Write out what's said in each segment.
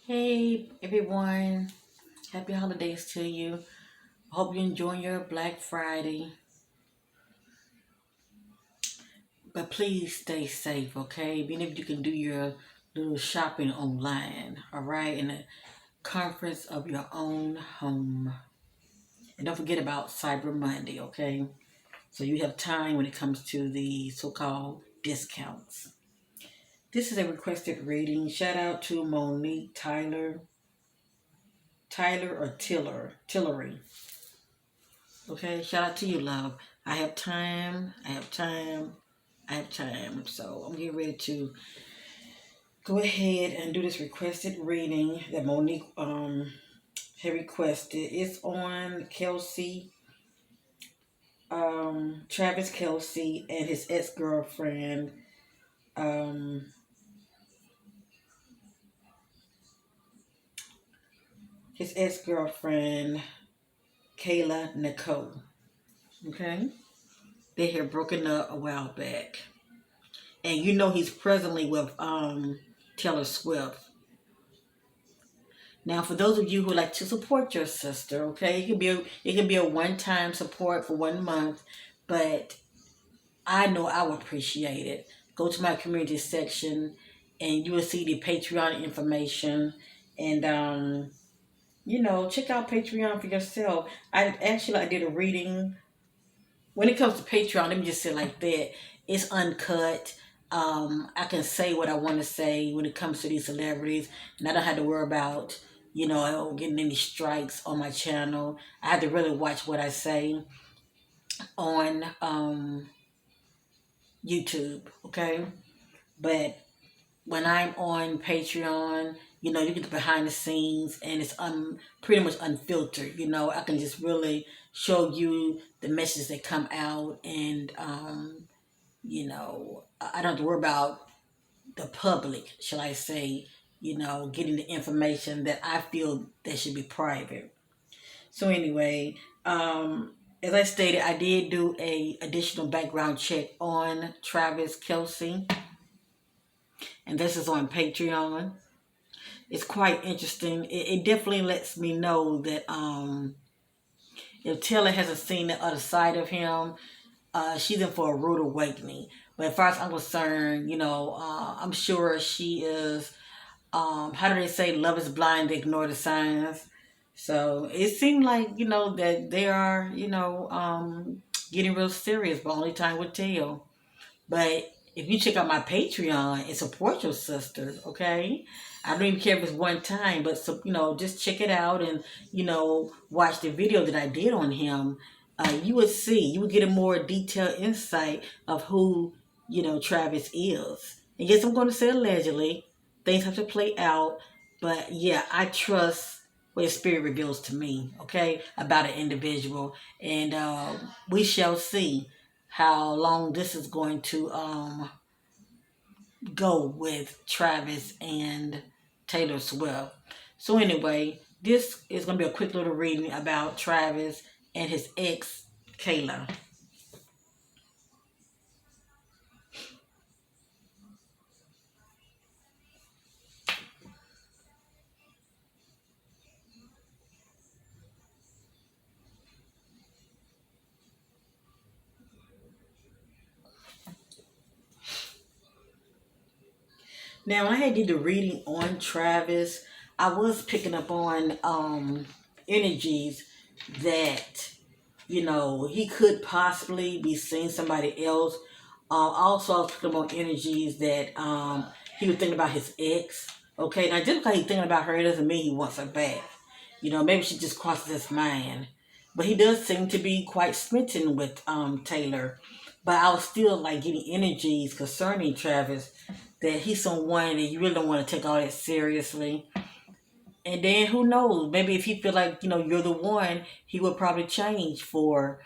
Hey everyone, happy holidays to you. Hope you're enjoying your Black Friday, but please stay safe, okay? Even if you can do your little shopping online, all right, in the comforts of your own home. And don't forget about Cyber Monday, okay? So you have time when it comes to the so-called discounts. This is a requested reading. Shout out to Monique Tyler or Tillery. Okay, shout out to you, love. I have time. I have time. I have time. So I'm getting ready to go ahead and do this requested reading that Monique had requested. It's on Travis Kelce and his ex-girlfriend, um, his ex-girlfriend Kayla Nicole. Okay, they had broken up a while back, and you know he's presently with Taylor Swift. Now, for those of you who like to support your sister, okay, it can be a one-time support for 1 month, but I know I would appreciate it. Go to my community section, and you will see the Patreon information, and check out Patreon for yourself. I did a reading. When it comes to Patreon, let me just say it like that. It's uncut. I can say what I want to say when it comes to these celebrities, and I don't have to worry about, getting any strikes on my channel. I have to really watch what I say on YouTube, okay? But when I'm on Patreon, you get the behind the scenes, and it's pretty much unfiltered. I can just really show you the messages that come out, and I don't have to worry about the public, shall I say, getting the information that I feel that should be private. So anyway, as I stated, I did do a additional background check on Travis Kelce, and this is on Patreon. It's quite interesting. It definitely lets me know that if Taylor hasn't seen the other side of him, she's in for a rude awakening. But as far as I'm concerned, I'm sure she is. How do they say, love is blind, they ignore the signs. So it seemed like, that they are, getting real serious, but only time will tell. But if you check out my Patreon and support your sister, okay? I don't even care if it's one time, but so, just check it out, and watch the video that I did on him. You would get a more detailed insight of who Travis is. And yes, I'm going to say allegedly, things have to play out, but yeah, I trust what the spirit reveals to me, okay, about an individual, and we shall see how long this is going to go with Travis and Taylor Swift. So anyway, this is going to be a quick little reading about Travis and his ex, Kayla. Now, when I had did the reading on Travis, I was picking up on energies that he could possibly be seeing somebody else. Also, I was picking up on energies that he was thinking about his ex. Okay, now just because he's thinking about her, it doesn't mean he wants her back. Maybe she just crosses his mind. But he does seem to be quite smitten with Taylor. But I was still like getting energies concerning Travis, that he's someone that you really don't want to take all that seriously. And then who knows? Maybe if he feel like you're the one, he would probably change for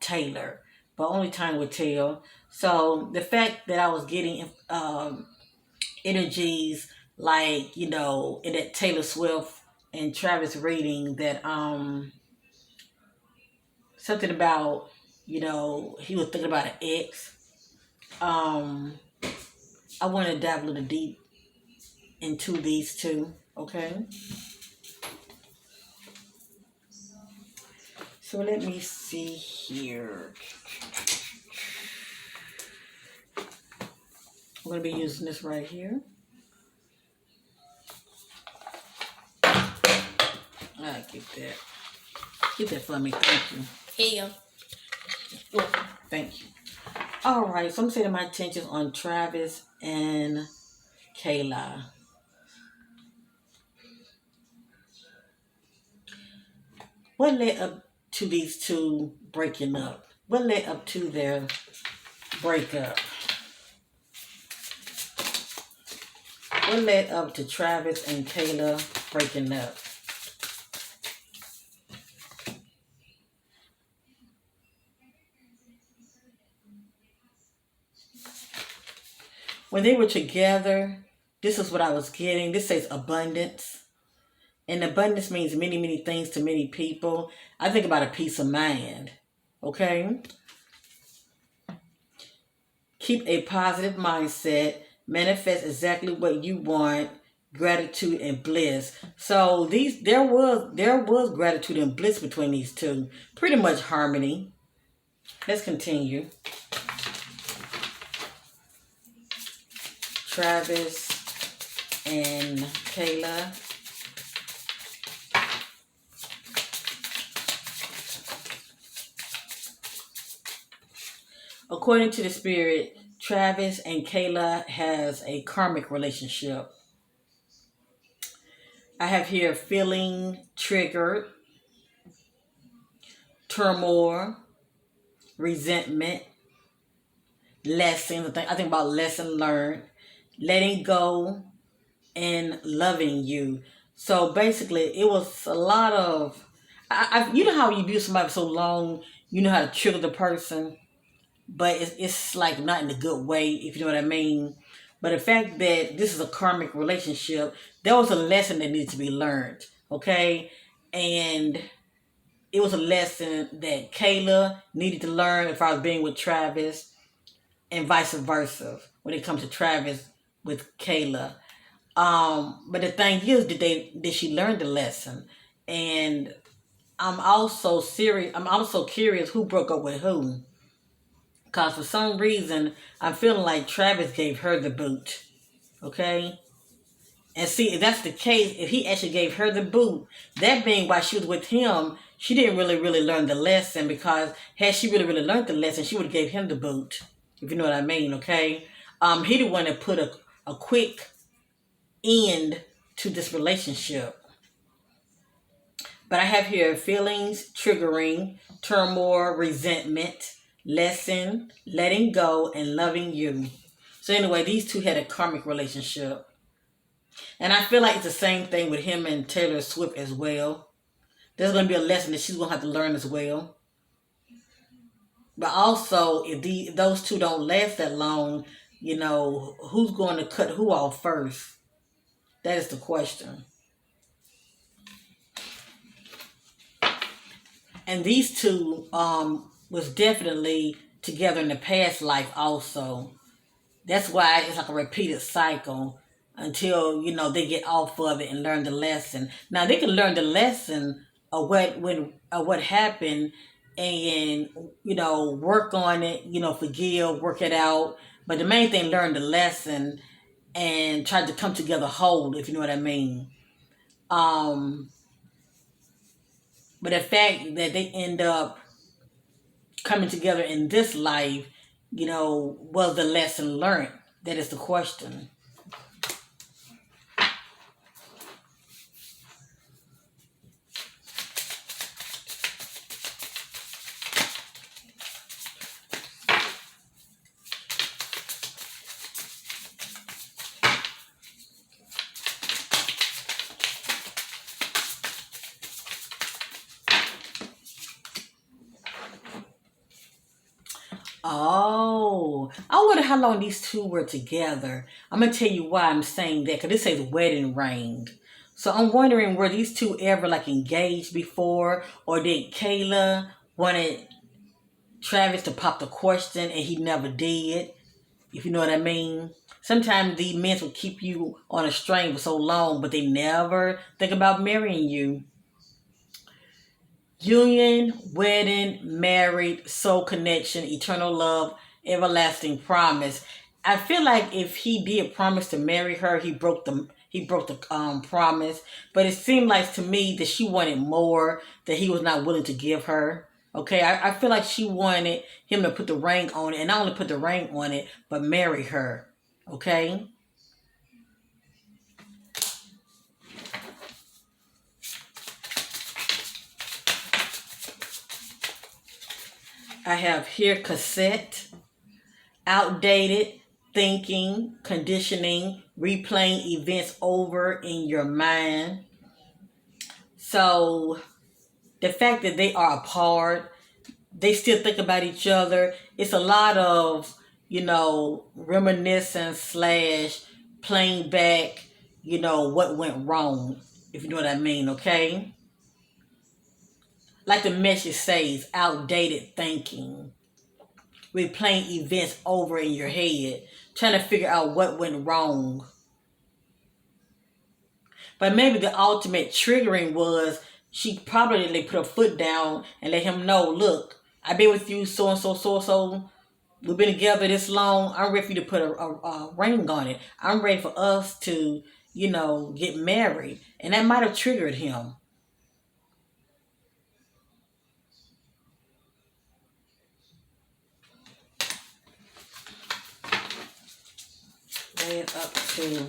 Taylor. But only time would tell. So the fact that I was getting energies like in that Taylor Swift and Travis reading, that something about he was thinking about an ex. Um, I want to dive a little deep into these two, okay? So let me see here. I'm going to be using this right here. I get that. Get that for me. Thank you. Here. Thank you. All right. So I'm setting my attention on Travis and Kayla. What led up to these two breaking up? What led up to their breakup? What led up to Travis and Kayla breaking up? When they were together, this is what I was getting. This says abundance. And abundance means many, many things to many people. I think about a peace of mind. Okay? Keep a positive mindset. Manifest exactly what you want. Gratitude and bliss. So there was gratitude and bliss between these two. Pretty much harmony. Let's continue. Travis and Kayla. According to the spirit, Travis and Kayla has a karmic relationship. I have here feeling triggered, turmoil, resentment, lessons. I think about lesson learned, letting go, and loving you. So basically, it was a lot of. You know how you do somebody for so long, you know how to trigger the person, but it's like not in a good way, if you know what I mean. But the fact that this is a karmic relationship, there was a lesson that needed to be learned, okay? And it was a lesson that Kayla needed to learn if I was being with Travis, and vice versa when it comes to Travis with Kayla. But the thing is, did she learn the lesson? And I'm also serious. I'm also curious who broke up with who. Because for some reason, I'm feeling like Travis gave her the boot. Okay? And see, if that's the case, if he actually gave her the boot, that being why she was with him, she didn't really learn the lesson, because had she really learned the lesson, she would have gave him the boot. If you know what I mean, okay? He the one that put a quick end to this relationship. But I have here feelings, triggering, turmoil, resentment, lesson, letting go, and loving you. So anyway, these two had a karmic relationship. And I feel like it's the same thing with him and Taylor Swift as well. There's going to be a lesson that she's going to have to learn as well. But also, if those two don't last that long, who's going to cut who off first? That is the question. And these two was definitely together in the past life also. That's why it's like a repeated cycle until, they get off of it and learn the lesson. Now they can learn the lesson of what happened, and work on it, forgive, work it out. But the main thing, learn the lesson and try to come together whole, if you know what I mean. But the fact that they end up coming together in this life, was the lesson learned? That is the question. Oh, I wonder how long these two were together. I'm going to tell you why I'm saying that, because it says wedding ring. So I'm wondering, were these two ever like engaged before, or did Kayla wanted Travis to pop the question and he never did, if you know what I mean? Sometimes these men will keep you on a string for so long, but they never think about marrying you. Union, wedding, married, soul connection, eternal love, everlasting promise. I feel like if he did promise to marry her, he broke the promise. But it seemed like to me that she wanted more that he was not willing to give her. Okay, I feel like she wanted him to put the ring on it, and not only put the ring on it, but marry her. Okay, I have here cassette. Outdated thinking, conditioning, replaying events over in your mind. So the fact that they are apart, they still think about each other. It's a lot of, reminiscence slash playing back, what went wrong, if you know what I mean, okay? Like the message says, outdated thinking, replaying events over in your head, trying to figure out what went wrong. But maybe the ultimate triggering was she probably put her foot down and let him know, look, I've been with you so and so, so and so. We've been together this long. I'm ready for you to put a ring on it. I'm ready for us to, get married. And that might have triggered him. Led up to.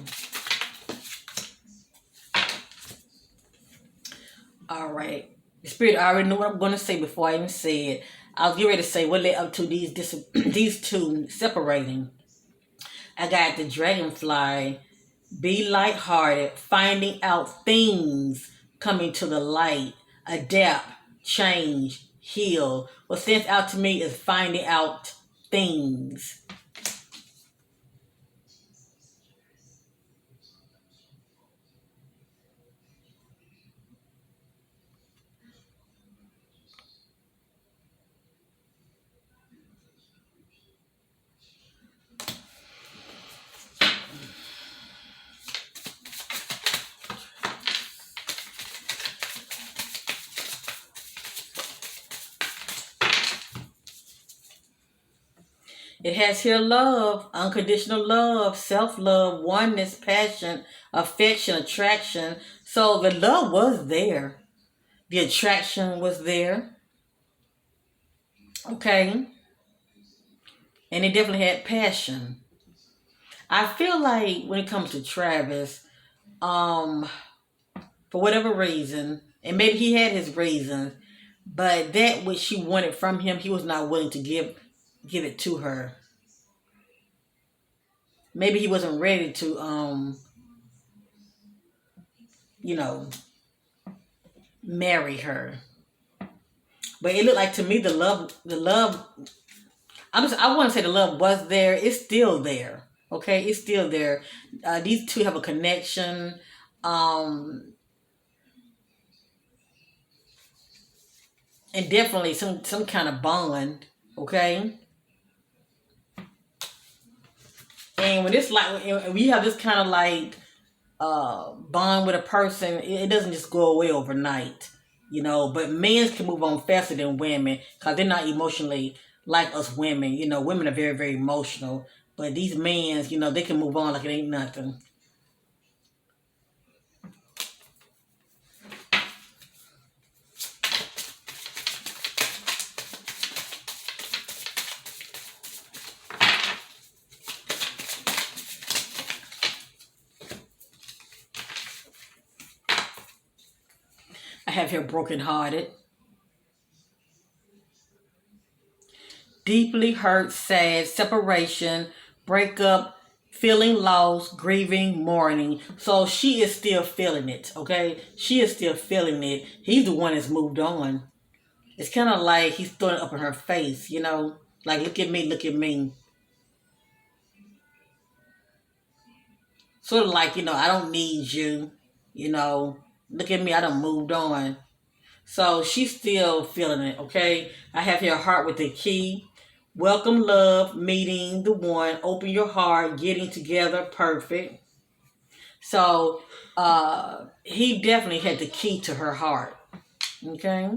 All right. The spirit I already know what I'm going to say before I even say it. I was getting ready to say what led up to these two separating. I got the dragonfly. Be lighthearted, finding out things coming to the light, adapt, change, heal. What stands out to me is finding out things. It has here love, unconditional love, self love, oneness, passion, affection, attraction. So the love was there, the attraction was there, okay? And it definitely had passion. I feel like when it comes to Travis, um, for whatever reason, and maybe he had his reasons, but that which she wanted from him, he was not willing to give it to her. Maybe he wasn't ready to you know, marry her. But it looked like to me the love I want to say the love was there. It's still there. Okay, it's still there. These two have a connection. Um, and definitely some kind of bond. Okay, and when it's like when you have this kind of like bond with a person, it doesn't just go away overnight, But men can move on faster than women because they're not emotionally like us women. Women are very, very emotional, but these men, they can move on like it ain't nothing. I have here brokenhearted, deeply hurt, sad, separation, breakup, feeling lost, grieving, mourning. So she is still feeling it, okay? She is still feeling it. He's the one that's moved on. It's kind of like he's throwing it up in her face, Like, look at me, look at me. Sort of like, I don't need you, you know. Look at me, I done moved on. So she's still feeling it, okay? I have here heart with the key. welcome love, meeting the one, open your heart, getting together, perfect. So he definitely had the key to her heart. Okay,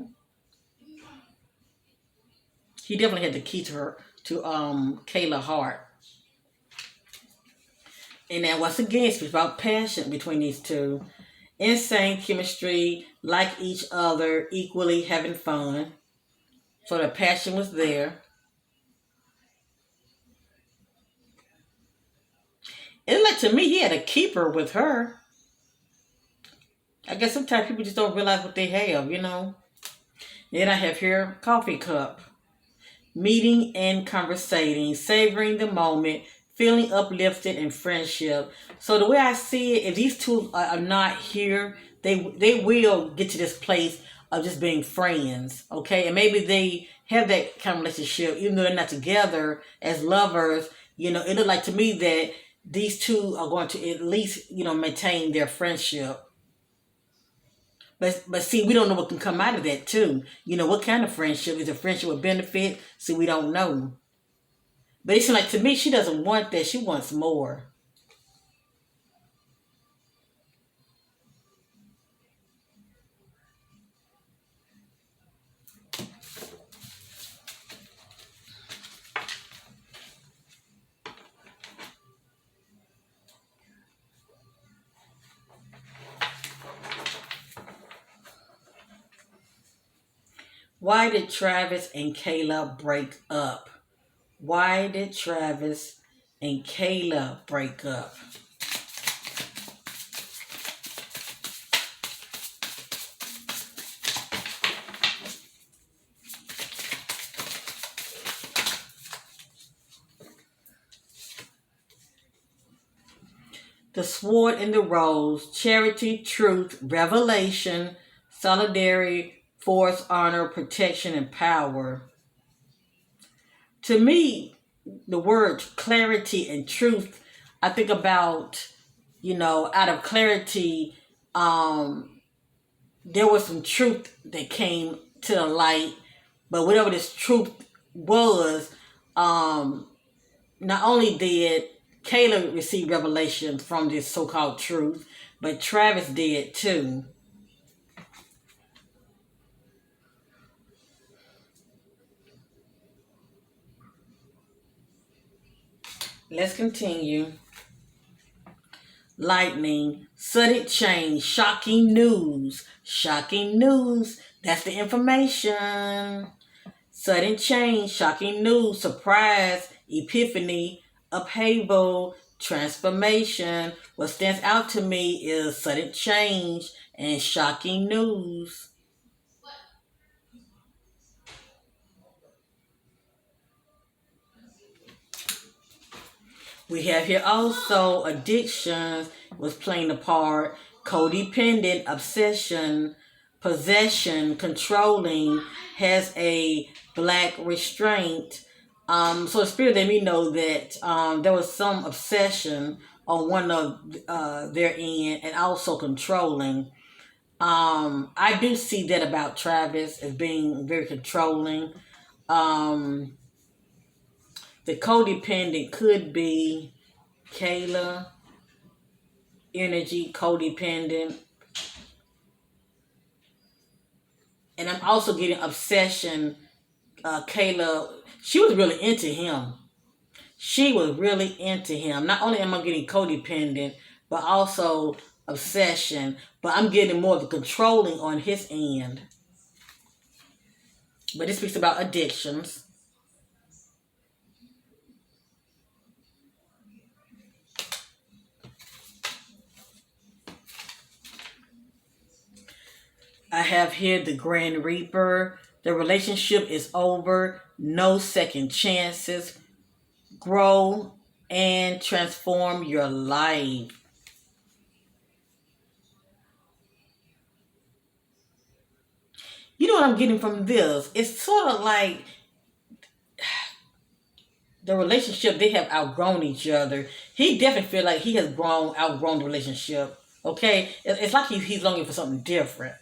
he definitely had the key to her Kayla heart. And then once again, it speaks about passion between these two. Insane chemistry, like each other, equally having fun. So the passion was there. And like to me, he had a keeper with her. I guess sometimes people just don't realize what they have. Then I have here coffee cup. Meeting and conversating, savoring the moment, feeling uplifted in friendship. So the way I see it, if these two are not here, they will get to this place of just being friends, okay? And maybe they have that kind of relationship, even though they're not together as lovers. It looked like to me that these two are going to at least, maintain their friendship. But see, we don't know what can come out of that too. What kind of friendship? Is a friendship with benefit? See, we don't know. But it seems like to me she doesn't want that. She wants more. Why did Travis and Kayla break up? Why did Travis and Kayla break up? The sword and the rose, charity, truth, revelation, solidarity, force, honor, protection, and power. To me, the word clarity and truth, I think about, out of clarity, there was some truth that came to the light, but whatever this truth was, um, not only did Kayla receive revelation from this so-called truth, but Travis did too. Let's continue. Lightning, sudden change, shocking news. Shocking news. That's the information. Sudden change, shocking news, surprise, epiphany, upheaval, transformation. What stands out to me is sudden change and shocking news. We have here also addictions was playing a part, codependent, obsession, possession, controlling, has a black restraint. So the spirit let me know that there was some obsession on one of their end and also controlling. I do see that about Travis as being very controlling. Um, the codependent could be Kayla, energy, codependent. And I'm also getting obsession. Kayla, she was really into him. She was really into him. Not only am I getting codependent, but also obsession. But I'm getting more of the controlling on his end. But it speaks about addictions. I have here the Grand Reaper. The relationship is over. No second chances. Grow and transform your life. You know what I'm getting from this? It's sort of like the relationship, they have outgrown each other. He definitely feel like he has outgrown the relationship. Okay, it's like he's longing for something different.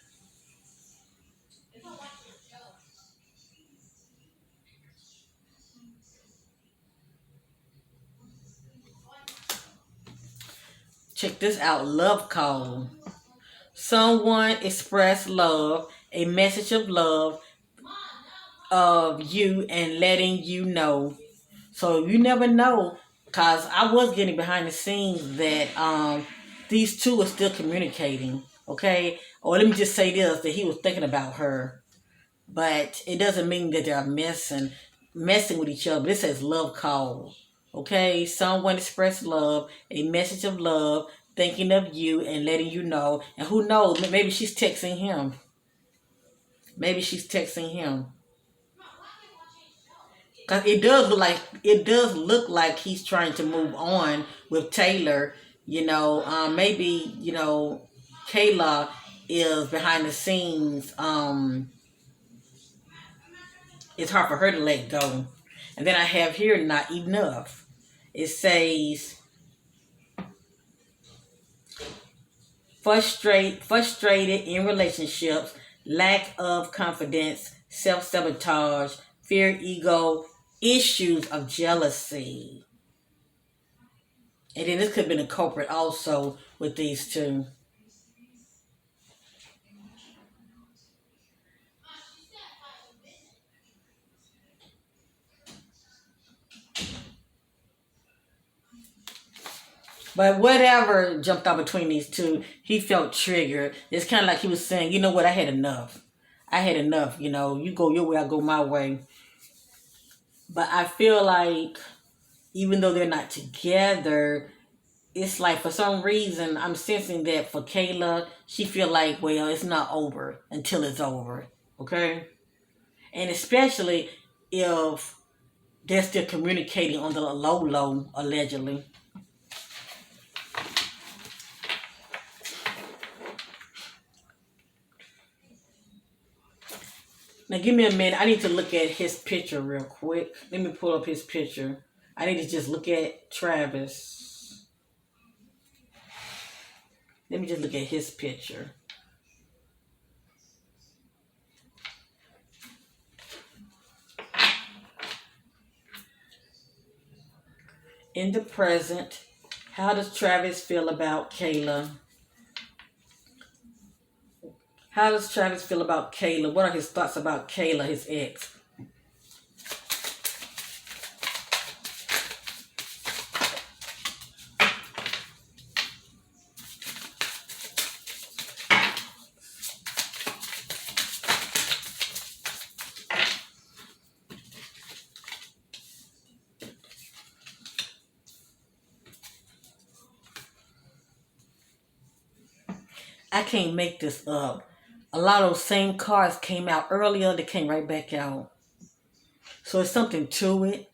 Check this out. Love call. Someone expressed love, a message of you and letting you know. So you never know, cause I was getting behind the scenes that these two are still communicating. Okay, or let me just say this: that he was thinking about her, but it doesn't mean that they're messing with each other. But it says love call. Okay, someone expressed love, a message of love, thinking of you and letting you know. And who knows? Maybe she's texting him. Maybe she's texting him. Cause it does look like he's trying to move on with Taylor. Maybe Kayla is behind the scenes. It's hard for her to let go. And then I have here not enough. It says frustrated in relationships, lack of confidence, self-sabotage, fear, ego, issues of jealousy. And then this could have been a culprit also with these two. But whatever jumped out between these two, he felt triggered. It's kind of like he was saying, you know what, I had enough. I had enough, you go your way, I go my way. But I feel like even though they're not together, it's like for some reason I'm sensing that for Kayla, she feel like, well, it's not over until it's over. Okay? And especially if they're still communicating on the low, allegedly. Now give me a minute. I need to look at his picture real quick. Let me pull up his picture. I need to just look at Travis. Let me just look at his picture. In the present, how does Travis feel about Kayla? How does Travis feel about Kayla? What are his thoughts about Kayla, his ex? I can't make this up. A lot of those same cards came out earlier. They came right back out. So it's something to it.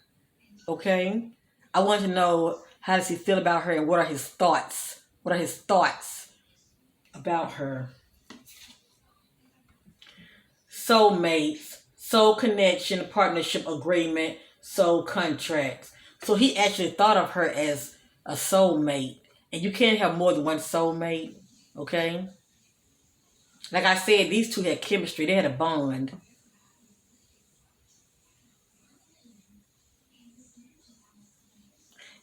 Okay? I want to know, how does he feel about her and what are his thoughts? What are his thoughts about her? Soulmates, soul connection, partnership agreement, soul contracts. So he actually thought of her as a soulmate. And you can't have more than one soulmate. Okay? Like I said, these two had chemistry. They had a bond.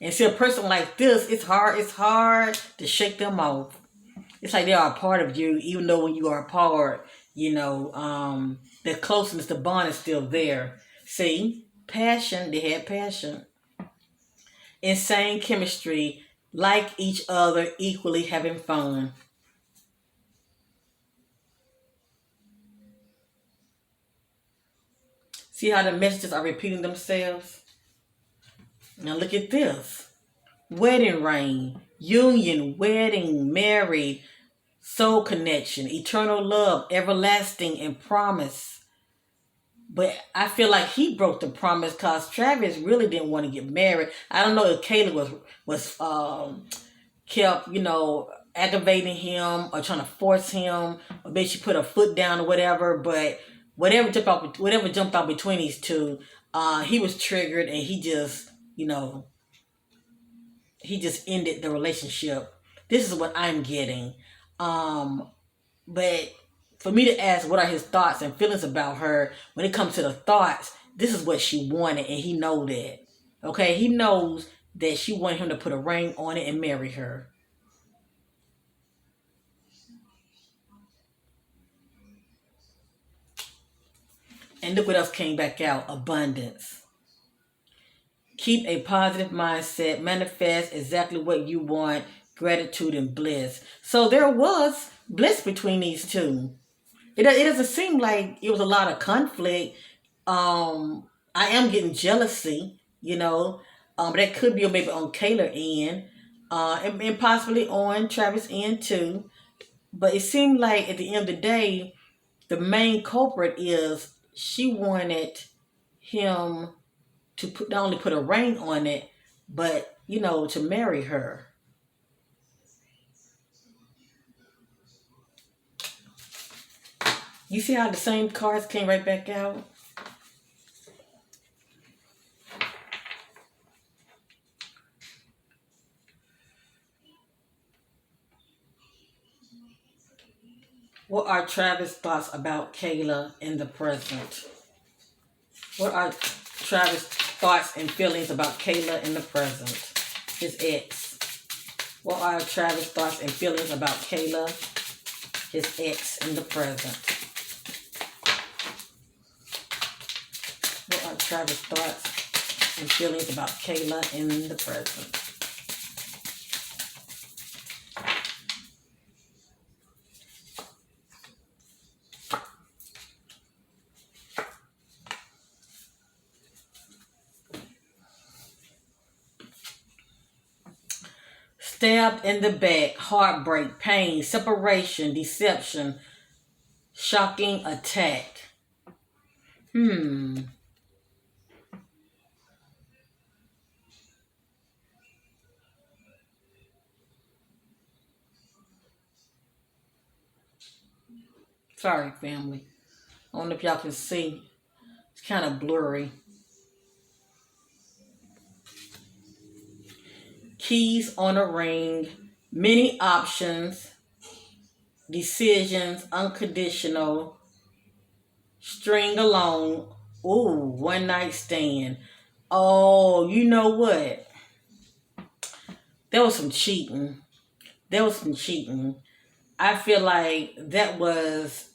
And see, a person like this, it's hard to shake them off. It's like they are a part of you, even though when you are apart, the closeness, the bond is still there. See, passion, they had passion. Insane chemistry, like each other, equally having fun. See how the messages are repeating themselves? Now look at this. Wedding ring, union, wedding, married, soul connection, eternal love, everlasting, and promise. But I feel like he broke the promise because Travis really didn't want to get married. I don't know if Kayla was kept, aggravating him or trying to force him, or maybe she put her foot down or whatever. But whatever jumped out between these two, he was triggered and he just ended the relationship. This is what I'm getting. But for me to ask what are his thoughts and feelings about her, when it comes to the thoughts, this is what she wanted, and he know that. Okay, he knows that she wanted him to put a ring on it and marry her. And look what else came back out. Abundance. Keep a positive mindset. Manifest exactly what you want. Gratitude and bliss. So there was bliss between these two. It doesn't seem like it was a lot of conflict. I am getting jealousy, that could be maybe on Kayla end, and possibly on Travis end too. But it seemed like at the end of the day, the main culprit is she wanted him to not only put a ring on it, but to marry her. You see how the same cards came right back out? What are Travis' thoughts about Kayla in the present? What are Travis' thoughts and feelings about Kayla in the present? His ex. What are Travis' thoughts and feelings about Kayla, his ex in the present? What are Travis' thoughts and feelings about Kayla in the present? Stabbed in the back, heartbreak, pain, separation, deception, shocking attack. Sorry, family. I don't know if y'all can see. It's kind of blurry. Keys on a ring, many options, decisions, unconditional, string along. Ooh, one night stand. Oh, you know what? There was some cheating. I feel like that was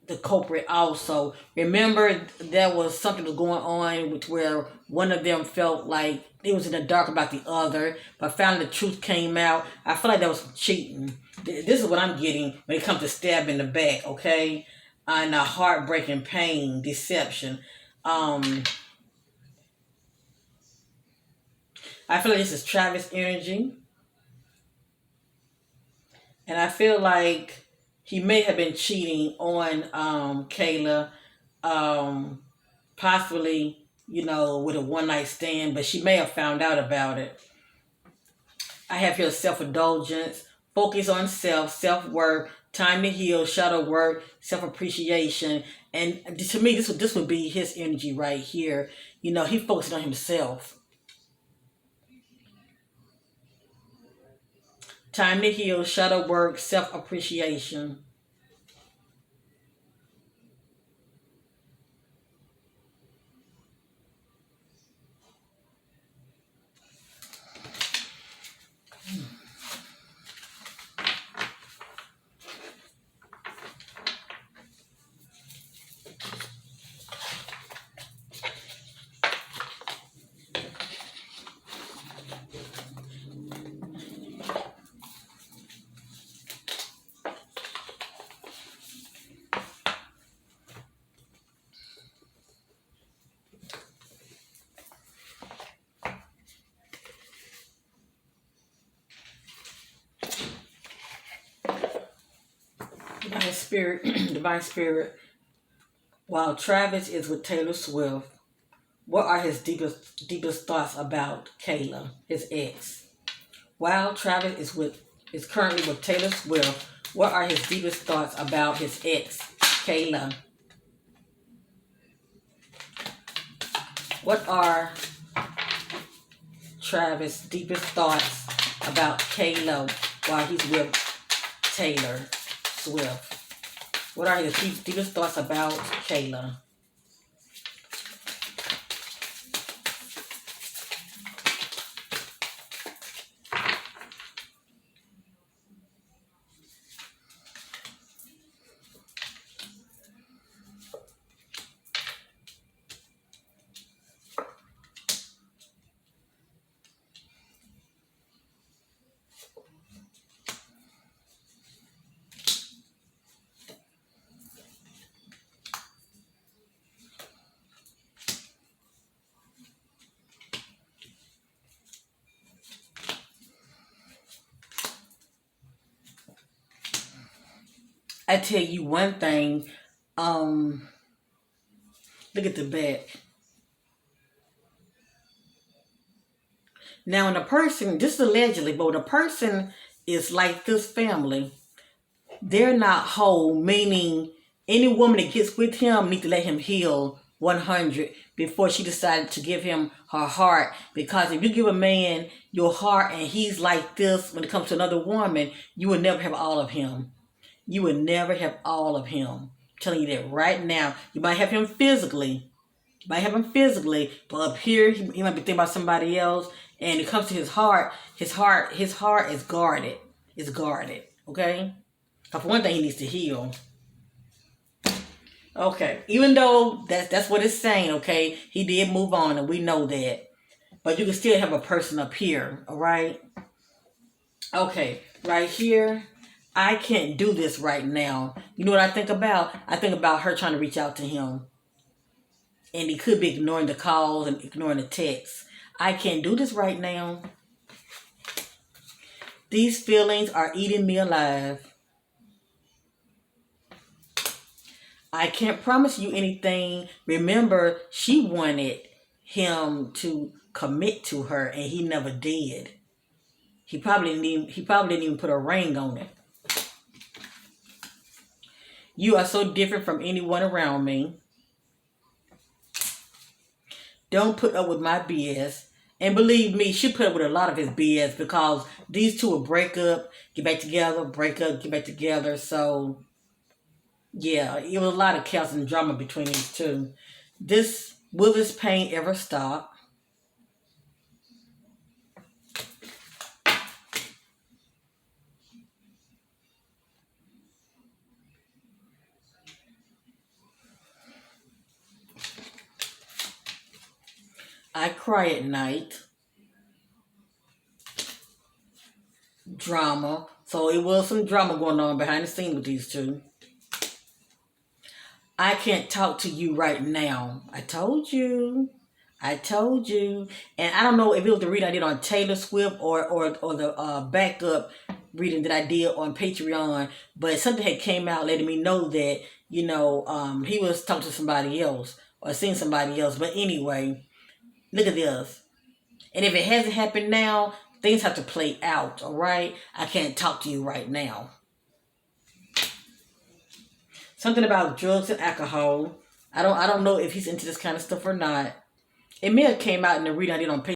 the culprit also. Remember, there was something was going on with where one of them felt like it was in the dark about the other, but finally the truth came out. I feel like that was some cheating. This is what I'm getting when it comes to stab in the back, okay? And heartbreaking pain, deception. I feel like this is Travis energy. And I feel like he may have been cheating on Kayla, um, possibly, with a one night stand, but she may have found out about it. I have here self indulgence, focus on self worth, time to heal, shadow work, self appreciation. And to me, this would be his energy right here. He focused on himself. Time to heal, shadow work, self appreciation. Divine Spirit, Divine Spirit, while Travis is with Taylor Swift, what are his deepest thoughts about Kayla, his ex? While Travis is currently with Taylor Swift, what are his deepest thoughts about his ex, Kayla? What are Travis' deepest thoughts about Kayla while he's with Taylor Swift? What are his deepest thoughts about Kayla? I tell you one thing. Um, Look at the back. Now, when a person, just allegedly, but when a person is like this family, they're not whole, meaning any woman that gets with him needs to let him heal 100 before she decided to give him her heart. Because if you give a man your heart and he's like this when it comes to another woman, you will never have all of him. You will never have all of him. I'm telling you that right now. You might have him physically. You might have him physically, but up here he might be thinking about somebody else. And it comes to his heart, his heart is guarded. It's guarded. Okay? For one thing, he needs to heal. Okay, even though that's what it's saying. Okay, he did move on, and we know that. But you can still have a person up here. All right. Okay, right here. I can't do this right now. You know what I think about? I think about her trying to reach out to him, and he could be ignoring the calls and ignoring the texts. I can't do this right now. These feelings are eating me alive. I can't promise you anything. Remember, she wanted him to commit to her, and he never did. He probably didn't even put a ring on it. You are so different from anyone around me. Don't put up with my BS. And believe me, she put up with a lot of his BS because these two will break up, get back together, break up, get back together. So yeah, it was a lot of chaos and drama between these two. Will this pain ever stop? I cry at night. Drama. So it was some drama going on behind the scenes with these two. I can't talk to you right now. I told you. I told you. And I don't know if it was the reading I did on Taylor Swift or the backup reading that I did on Patreon, but something had came out letting me know that, he was talking to somebody else or seeing somebody else. But anyway, look at this. And if it hasn't happened now, things have to play out, all right? I can't talk to you right now. Something about drugs and alcohol. I don't know if he's into this kind of stuff or not. It may have came out in the reading I did on